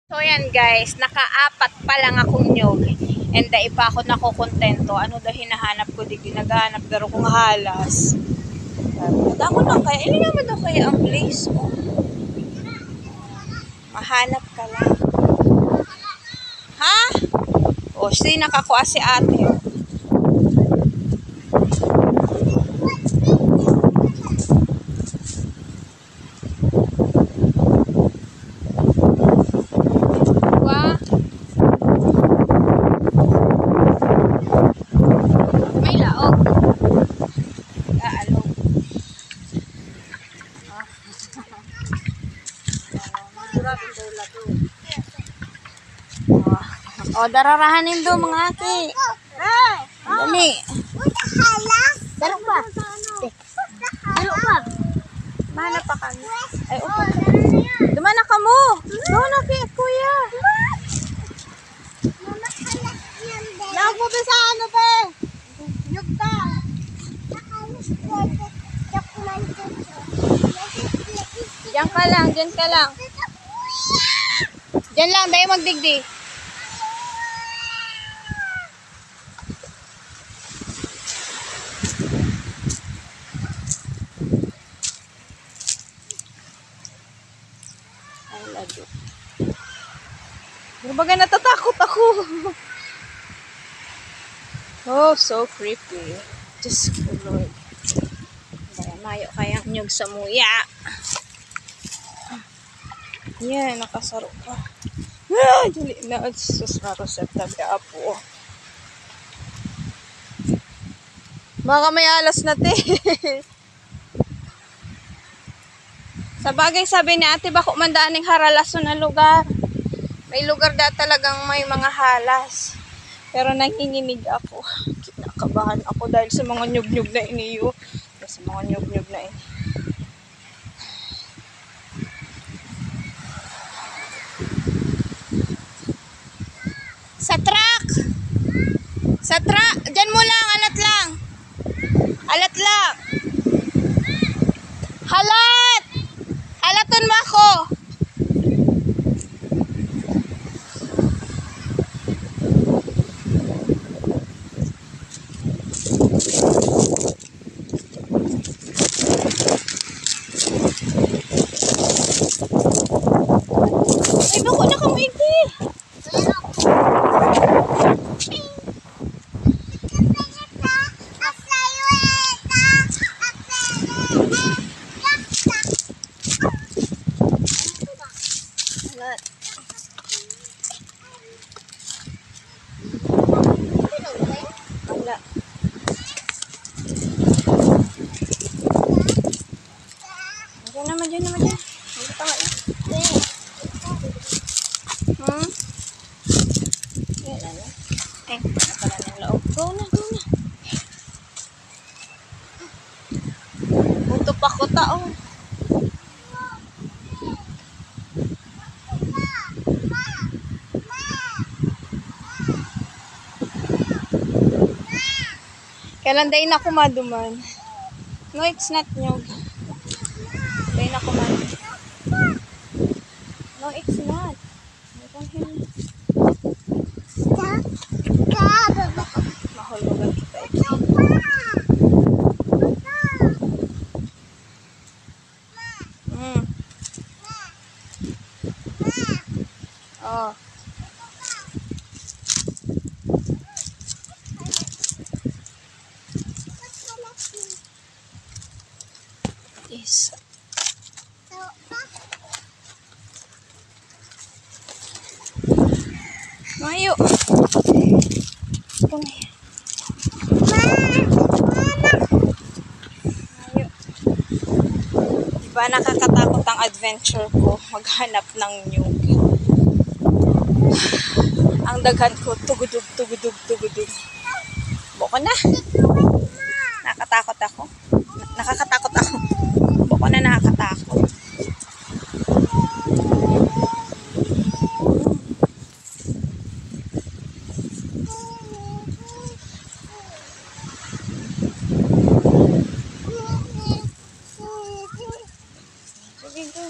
So yan guys, nakaapat pa lang akong nyog. And dahil pa ako nakukontento. Ano daw hinahanap ko? Di naghahanap daro kong halas. Ako lang kaya. Hindi naman daw kaya ang place mo. Mahanap ka lang. Ha? O, si nakakuha si ate. O, dararahanin do mga aki. Dali. Dalo pa. Dalo pa. Mana pa kami. Ay, upo. Dumana ka mo. Doon na kaya, kuya. Lago ba sa ano ba? Nyug ka. Diyan ka lang, diyan ka lang. Diyan lang, dahil magdigdi. Baga natatakot ako. Oh, so creepy. Just Lord. Mayo kayang nyug sa muya. Yeah, nakasaro pa. Ah, dali na. Sus, naroset tabi apo. Baka may alas natin. Sa bagay sabi ni ate, bako mandaaning haralaso na lugar. May lugar da talagang may mga halas. Pero nanginginig ako. Kinakabahan ako dahil sa mga nyug-nyug na iniyo. Sa mga nyug-nyug na ini. Sa truck! Sa truck! Diyan mo lang! Alat lang! Alat lang! Halat! Halaton mo ako! Ay, bako na kang maigi. Wala. Diyan naman. Hindi tama na. Yan ano. Napala ng loob. Go na. Buto pa ko tao. Kailan day na kumaduman? No, it's not nyog. Day na kumaduman. No, it's not. Mahulugan kita ito. Oh. Is Mayo. Mayo. Diba nakakatakot ang adventure ko maghanap ng nyug. Ang daghan ko tugudug. Boko na. Nakakatakot ako. Boko na nakakatakot. Sige, go.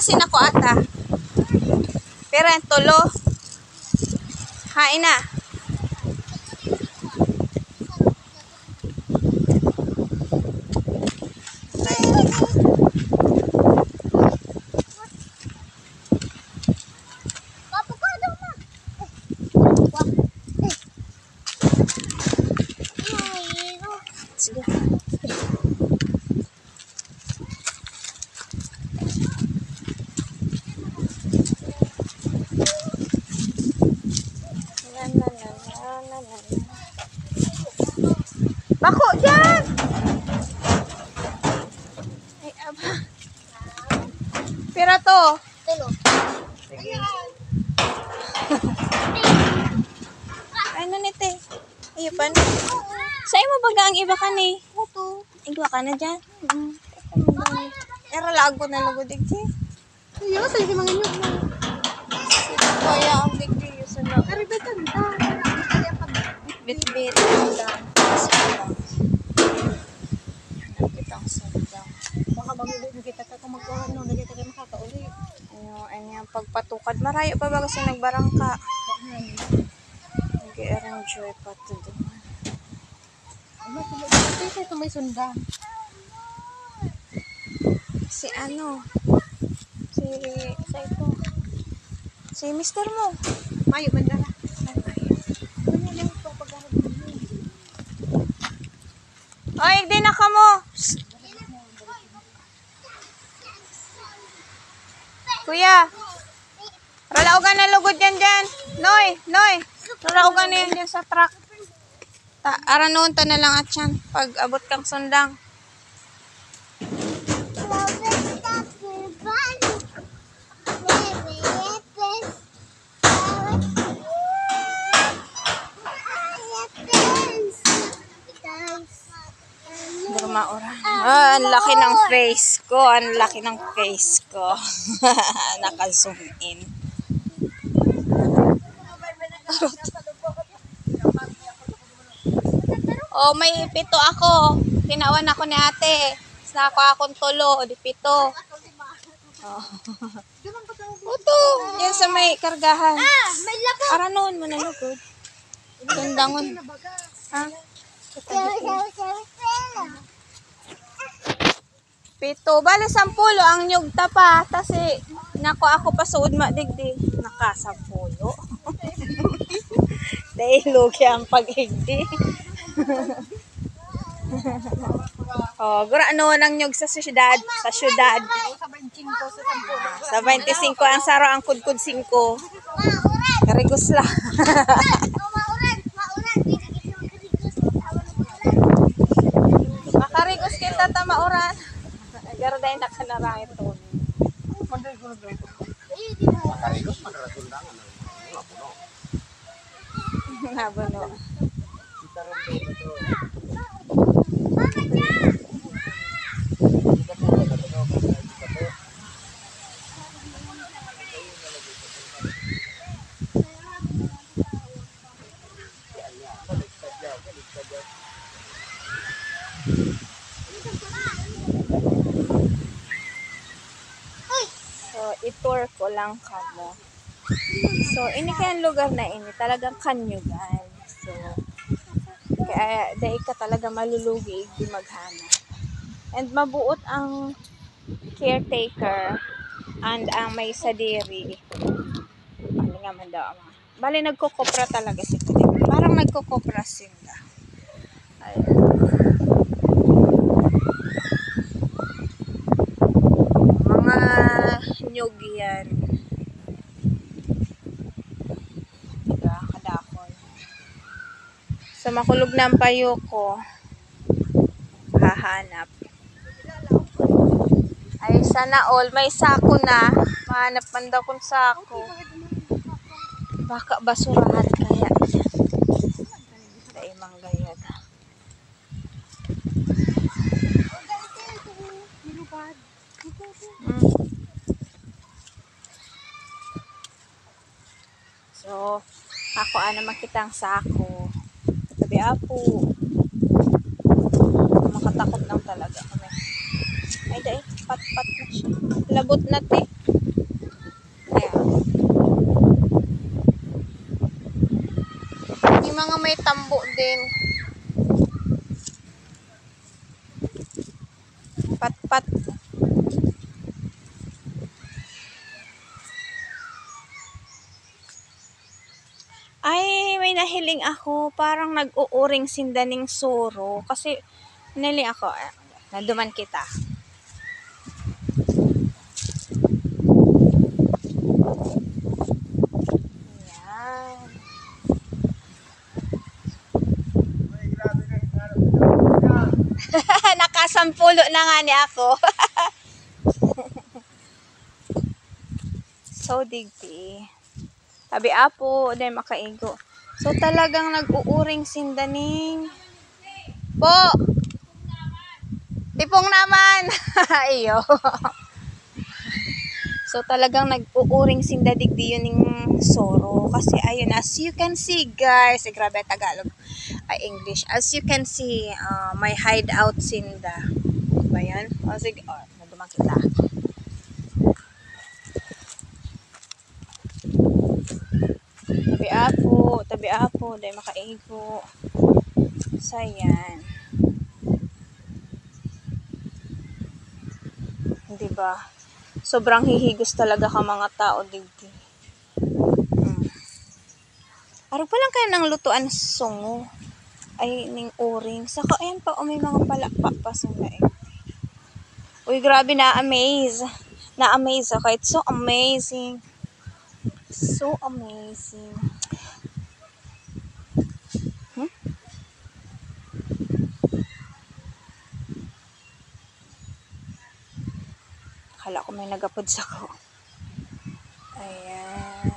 asin ako ata. Pero ang tulo. Hain na. Sige. Bako dyan! Ay, aba. Pira to. Sige. Ano nite? Iyo pa na. Sa'yo mo baga ang iba ka ni? Ito. Igwa ka na dyan. Era lago na lago digdi. Iyo, sa'yo si mga nyug mo. Kaya ang digdi yun sa lago. Karibetan ta. Bit-bit. Sundang. Hanap kitang sundang. Baka magulit na kita kung magkano, na kita kayo makakauli. Ano yung pagpatukad. Marayo pa ba kasi nagbarangka? Nag-i-enjoy pa ito doon. Ano, ito may sundang. Si ano? Si ito. Si mister mo. Mayo, mandala. Ano lang ito pag-arap mo? Oy, di na ka mo. Kuya. Ralaugan na lugod yan dyan. Noy. Ralaugan na yan dyan sa truck. Aranon ta na lang at yan. Pag abot kang sundang. Durmaura. Ang laki ng face ko. Ang laki ng face ko. Naka-zoom in. Oh, may pito ako. Tinawan ako ni ate. Nako akong tulo. Di pito. Oh. Oto. Yan sa may kargahan. May labo! Aranon mo na lugod. Tundangon. Ha? Pito. Bale, 10 ang nyug tapa. Kasi, nako ako pa suod madigdi. Naka 10. Dahil lugi ang pag-igdi. Oh, gura ano nang nyug sa syudad. Sa syudad. Sa 25 ang saro ang kudkud 5. Karigos lang. Makarigos kita tamauran. Garday na ka na lang ito. Makarigos, magaratundangan. Nabuno. So, itour ko lang kamo. So, ini kayang lugar na ini, talagang kanyugan. So, kaya dahil ka talaga malulugi, di maghana. And mabuot ang caretaker and ang may sadiri. Bali nga man daw. Bali, nagkukopra talaga si Kuya. Parang nagkukopra sila. Ayun. Mga nyug yan. Kadakon. So, makulog na ang payo ko. Hahanap. Ay, sana all. May sako na. Mahanap man daw kung sako. Baka basurahan kaya yan. Dahil manggayad. So, ako naman kitang sako. Tabi apo. Makatakot lang talaga kami. Ay, dahil pat-pat na siya. Labot na te. mga may tambo din. Pat-pat. Ay, may nahiling ako. Parang nag-uuring sindaning suro. Kasi, nahiling ako. Naduman kita. Ayan. Nakasampulo na nga ni ako. So, digdi. Tabi apo, dahil makaigo. So, talagang nag-uuring sindaning. Po! Tipong naman! Iyo. So, talagang nag-uuring sindadigdi yun ng soro. Kasi, ayun, as you can see, guys. Grabe, Tagalog. English. As you can see, may hideout sinda. Diba yan? O, sige. Nadumang kita. Tabi apo, dahil makaigo. So, yan. Diba? Sobrang hihigos talaga ka mga tao, digdi. Araw pa lang kayo ng lutuan sungo. Ay, ning uring. Saka, ayan pa, may mga palakpak pa sa laing. Uy, grabe, na-amaze. Na-amaze ako. It's so amazing. So amazing. Akala ko may nagapod sa ko. Ayan.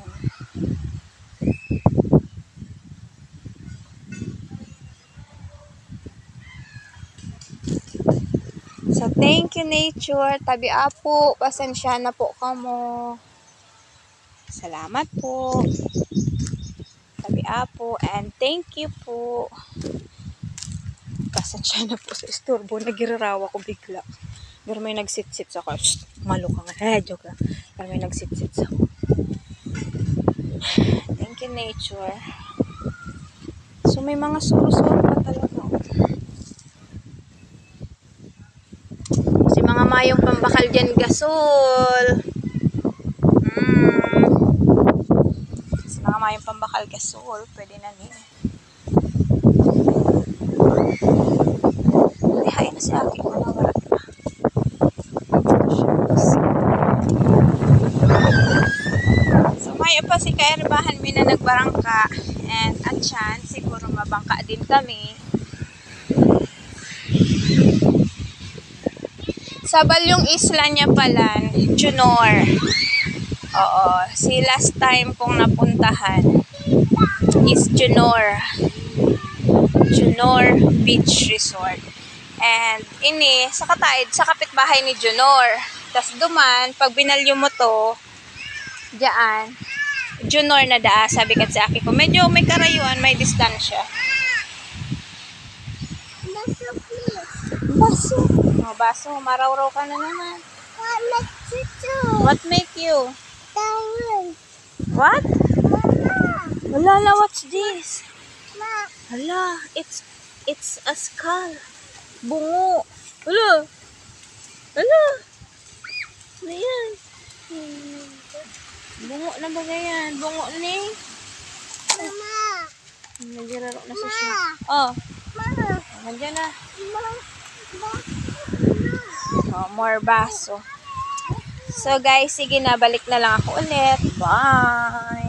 So, thank you, nature. Tabi apo. Pasensya na po kamo. Salamat po. Tabi apo. And thank you po. Pasensya na po sa istorbo. Nagirarawa ko bigla. Pero may nagsit-sit sa ko. Malo ka nga. Joke lang. Pero may nagsit-sit sa ko. Thank you, nature. So, may mga suro-suro pa talaga. Kasi mga mayong pambakal dyan, gasol. Kasi mga mayong pambakal, gasol. Pwede na din. Lihain na si Aki. Manawarat na. So, may pa si kaerbahan mi na nagbarangka. And at chance, siguro mabangka din kami. Sa Balyong Isla niya pala, Junor. Oo, si last time kong napuntahan is Junor. Junor Beach Resort. And ini, sa kataid, sa kapitbahay ni Junor. Tapos duman, pag binalyo mo to, diyan, Junor na daa, sabi ka sa akin ko. Medyo may karayuan, may distansya. Baso. Oh, baso. Maraw-raw ka na naman. What makes you do? What make you? Diamond. What? Mama. Wala, what's this? Ma. Hala, it's a skull. Bungo. Hala. Hala. Ano yan? Bungo na ba yan? Bungo ni? Mama. Nagiraro na sa siya. Oh, Mama. nandiyan na. Mama. Oh, more baso. So guys, sige na, balik na lang ako ulit. Bye!